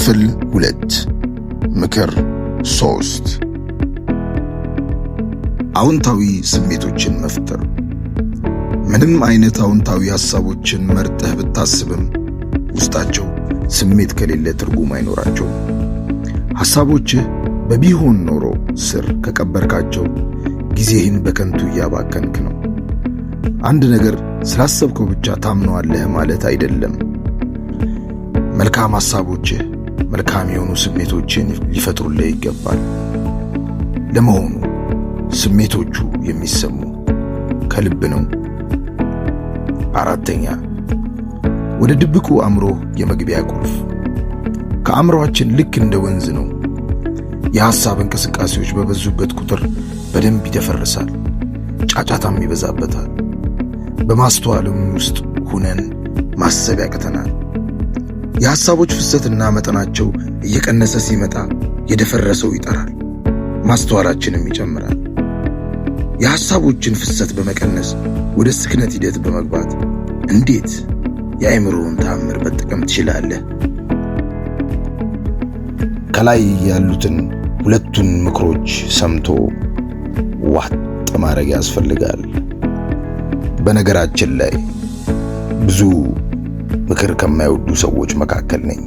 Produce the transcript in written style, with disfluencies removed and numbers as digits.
ክፍል 2 ምክር 3 አዎንታዊ ስሜቶችን መፍጠር። ምንም አይነት አዎንታዊ ሐሳቦችን መርጠህ ብታስብም ውስጣቸው ስሜት ከሌለ ትርጉም አይኖራቸውም። ሐሳቦችህ በቢሆን ኖሮ ስር ከቀበርካቸው ጊዜህን በከንቱ እያባከንክ ነው። አንድ ነገር ስላሰብከው ብቻ ታምነዋለህ ማለት አይደለም። መልካም ሐሳቦችህ መልካም የሆኑ ስሜቶችን ሊፈጥሩልህ ይገባል። ለመሆኑ ስሜቶቹ የሚሰሙ ከልብ ነው? አራተኛ፣ ወደ ድብቁ አእምሮ የመግቢያ ቁልፍ። ከአእምሮአችን ልክ እንደ ወንዝ ነው። የሐሳብ እንቅስቃሴዎች በበዙበት ቁጥር በደንብ ይደፈርሳል፣ ጫጫታም ይበዛበታል። በማስተዋልም ውስጥ ሁነን ማሰብ ያቅተናል። የሐሳቦች ፍሰትና መጠናቸው እየቀነሰ ሲመጣ የደፈረሰው ይጠራል፣ ማስተዋላችንም ይጨምራል። የሐሳቦችን ፍሰት በመቀነስ ወደ ስክነት ሂደት በመግባት እንዴት የአእምሮውን ተአምር መጠቀም ትችላለህ? ከላይ ያሉትን ሁለቱን ምክሮች ሰምቶ ዋጥ ማድረግ ያስፈልጋል። በነገራችን ላይ ብዙ ምክር ከማይወዱ ሰዎች መካከል ነኝ።